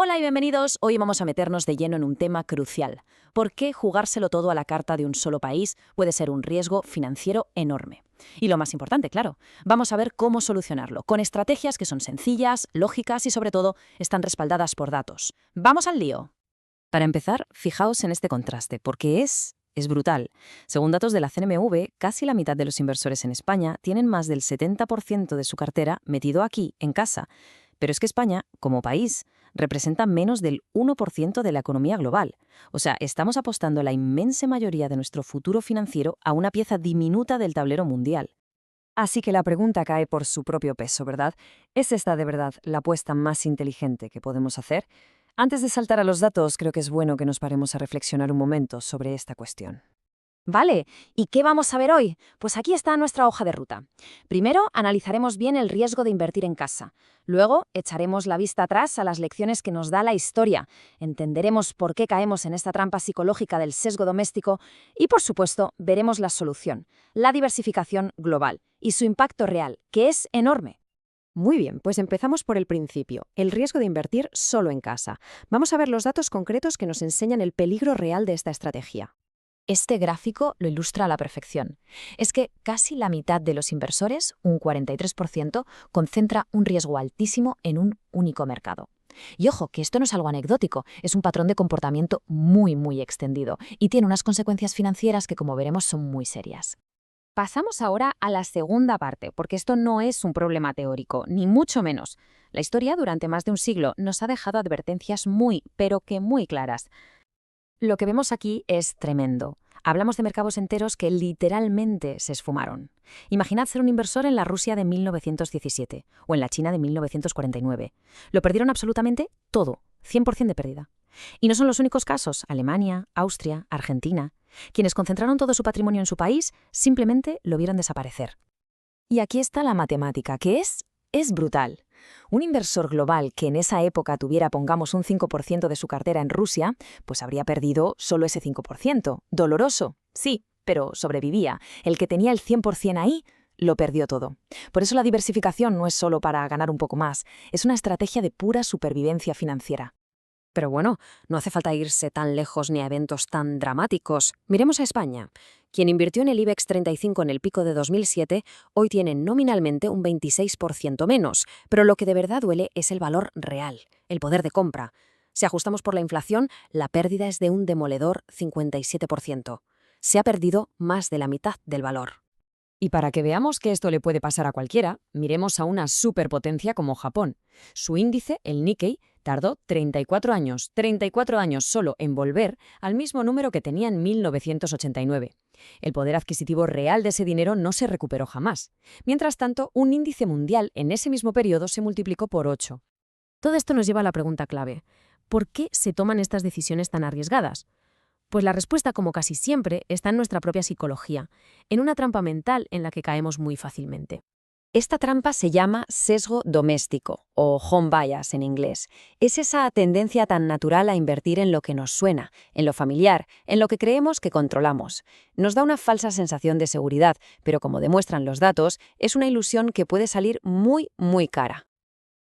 Hola y bienvenidos. Hoy vamos a meternos de lleno en un tema crucial. ¿Por qué jugárselo todo a la carta de un solo país puede ser un riesgo financiero enorme? Y lo más importante, claro, vamos a ver cómo solucionarlo, con estrategias que son sencillas, lógicas y sobre todo están respaldadas por datos. ¡Vamos al lío! Para empezar, fijaos en este contraste, porque es brutal. Según datos de la CNMV, casi la mitad de los inversores en España tienen más del 70% de su cartera metido aquí, en casa. Pero es que España, como país, representa menos del 1% de la economía global. O sea, estamos apostando la inmensa mayoría de nuestro futuro financiero a una pieza diminuta del tablero mundial. Así que la pregunta cae por su propio peso, ¿verdad? ¿Es esta de verdad la apuesta más inteligente que podemos hacer? Antes de saltar a los datos, creo que es bueno que nos paremos a reflexionar un momento sobre esta cuestión. Vale, ¿y qué vamos a ver hoy? Pues aquí está nuestra hoja de ruta. Primero, analizaremos bien el riesgo de invertir en casa. Luego, echaremos la vista atrás a las lecciones que nos da la historia. Entenderemos por qué caemos en esta trampa psicológica del sesgo doméstico y, por supuesto, veremos la solución, la diversificación global y su impacto real, que es enorme. Muy bien, pues empezamos por el principio, el riesgo de invertir solo en casa. Vamos a ver los datos concretos que nos enseñan el peligro real de esta estrategia. Este gráfico lo ilustra a la perfección. Es que casi la mitad de los inversores, un 43%, concentra un riesgo altísimo en un único mercado. Y ojo, que esto no es algo anecdótico, es un patrón de comportamiento muy extendido y tiene unas consecuencias financieras que, como veremos, son muy serias. Pasamos ahora a la segunda parte, porque esto no es un problema teórico, ni mucho menos. La historia durante más de un siglo nos ha dejado advertencias pero que muy claras. Lo que vemos aquí es tremendo. Hablamos de mercados enteros que literalmente se esfumaron. Imaginad ser un inversor en la Rusia de 1917 o en la China de 1949. Lo perdieron absolutamente todo, 100% de pérdida. Y no son los únicos casos. Alemania, Austria, Argentina. Quienes concentraron todo su patrimonio en su país simplemente lo vieron desaparecer. Y aquí está la matemática, que es brutal. Un inversor global que en esa época tuviera, pongamos, un 5% de su cartera en Rusia, pues habría perdido solo ese 5%. Doloroso, sí, pero sobrevivía. El que tenía el 100% ahí, lo perdió todo. Por eso la diversificación no es solo para ganar un poco más, es una estrategia de pura supervivencia financiera. Pero bueno, no hace falta irse tan lejos ni a eventos tan dramáticos. Miremos a España. Quien invirtió en el IBEX 35 en el pico de 2007, hoy tiene nominalmente un 26% menos, pero lo que de verdad duele es el valor real, el poder de compra. Si ajustamos por la inflación, la pérdida es de un demoledor 57%. Se ha perdido más de la mitad del valor. Y para que veamos que esto le puede pasar a cualquiera, miremos a una superpotencia como Japón. Su índice, el Nikkei, tardó 34 años solo en volver al mismo número que tenía en 1989. El poder adquisitivo real de ese dinero no se recuperó jamás. Mientras tanto, un índice mundial en ese mismo periodo se multiplicó por 8. Todo esto nos lleva a la pregunta clave. ¿Por qué se toman estas decisiones tan arriesgadas? Pues la respuesta, como casi siempre, está en nuestra propia psicología, en una trampa mental en la que caemos muy fácilmente. Esta trampa se llama sesgo doméstico, o home bias en inglés. Es esa tendencia tan natural a invertir en lo que nos suena, en lo familiar, en lo que creemos que controlamos. Nos da una falsa sensación de seguridad, pero como demuestran los datos, es una ilusión que puede salir muy cara.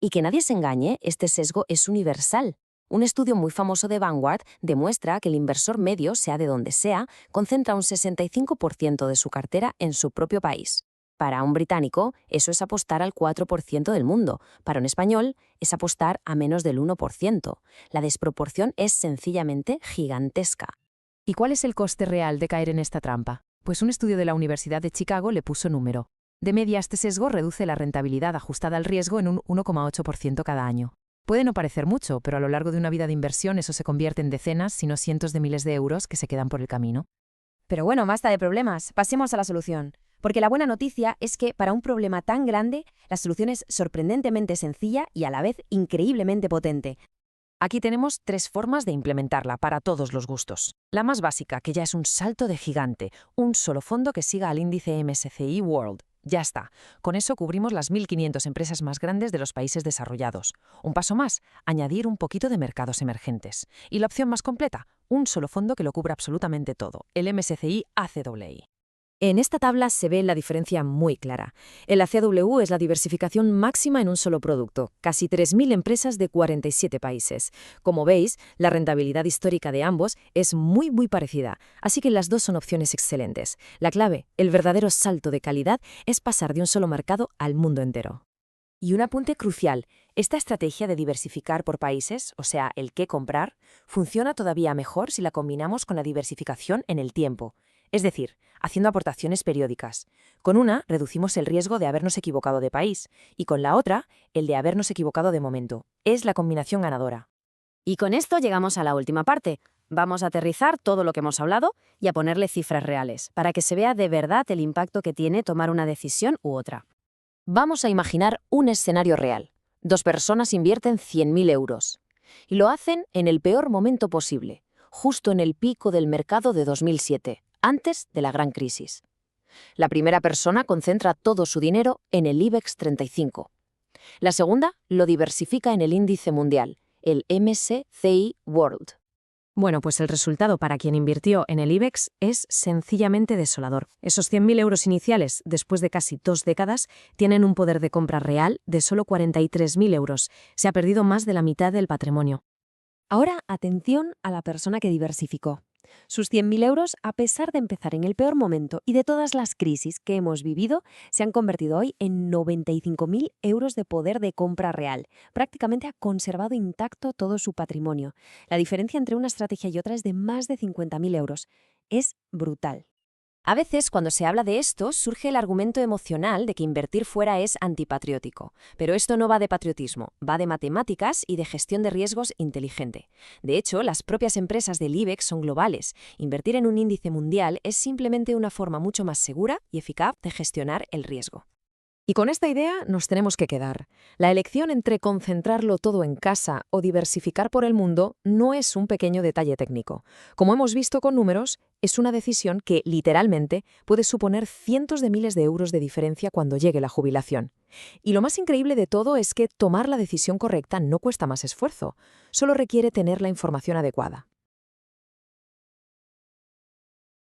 Y que nadie se engañe, este sesgo es universal. Un estudio muy famoso de Vanguard demuestra que el inversor medio, sea de donde sea, concentra un 65% de su cartera en su propio país. Para un británico, eso es apostar al 4% del mundo. Para un español, es apostar a menos del 1%. La desproporción es sencillamente gigantesca. ¿Y cuál es el coste real de caer en esta trampa? Pues un estudio de la Universidad de Chicago le puso número. De media, este sesgo reduce la rentabilidad ajustada al riesgo en un 1,8% cada año. Puede no parecer mucho, pero a lo largo de una vida de inversión eso se convierte en decenas, si no cientos de miles de euros que se quedan por el camino. Pero bueno, basta de problemas, pasemos a la solución. Porque la buena noticia es que para un problema tan grande, la solución es sorprendentemente sencilla y a la vez increíblemente potente. Aquí tenemos 3 formas de implementarla para todos los gustos. La más básica, que ya es un salto de gigante, un solo fondo que siga al índice MSCI World. Ya está. Con eso cubrimos las 1.500 empresas más grandes de los países desarrollados. Un paso más, añadir un poquito de mercados emergentes. Y la opción más completa, un solo fondo que lo cubra absolutamente todo, el MSCI ACWI. En esta tabla se ve la diferencia muy clara. En la CW es la diversificación máxima en un solo producto, casi 3.000 empresas de 47 países. Como veis, la rentabilidad histórica de ambos es muy parecida, así que las dos son opciones excelentes. La clave, el verdadero salto de calidad, es pasar de un solo mercado al mundo entero. Y un apunte crucial, esta estrategia de diversificar por países, o sea, el qué comprar, funciona todavía mejor si la combinamos con la diversificación en el tiempo, es decir, haciendo aportaciones periódicas. Con una, reducimos el riesgo de habernos equivocado de país, y con la otra, el de habernos equivocado de momento. Es la combinación ganadora. Y con esto llegamos a la última parte. Vamos a aterrizar todo lo que hemos hablado y a ponerle cifras reales, para que se vea de verdad el impacto que tiene tomar una decisión u otra. Vamos a imaginar un escenario real. 2 personas invierten 100.000 euros. Y lo hacen en el peor momento posible, justo en el pico del mercado de 2007, antes de la gran crisis. La primera persona concentra todo su dinero en el IBEX 35. La segunda lo diversifica en el índice mundial, el MSCI World. Bueno, pues el resultado para quien invirtió en el IBEX es sencillamente desolador. Esos 100.000 euros iniciales, después de casi 2 décadas, tienen un poder de compra real de solo 43.000 euros. Se ha perdido más de la mitad del patrimonio. Ahora, atención a la persona que diversificó. Sus 100.000 euros, a pesar de empezar en el peor momento y de todas las crisis que hemos vivido, se han convertido hoy en 95.000 euros de poder de compra real. Prácticamente ha conservado intacto todo su patrimonio. La diferencia entre una estrategia y otra es de más de 50.000 euros. Es brutal. A veces, cuando se habla de esto, surge el argumento emocional de que invertir fuera es antipatriótico. Pero esto no va de patriotismo, va de matemáticas y de gestión de riesgos inteligente. De hecho, las propias empresas del IBEX son globales. Invertir en un índice mundial es simplemente una forma mucho más segura y eficaz de gestionar el riesgo. Y con esta idea nos tenemos que quedar. La elección entre concentrarlo todo en casa o diversificar por el mundo no es un pequeño detalle técnico. Como hemos visto con números, es una decisión que, literalmente, puede suponer cientos de miles de euros de diferencia cuando llegue la jubilación. Y lo más increíble de todo es que tomar la decisión correcta no cuesta más esfuerzo, solo requiere tener la información adecuada.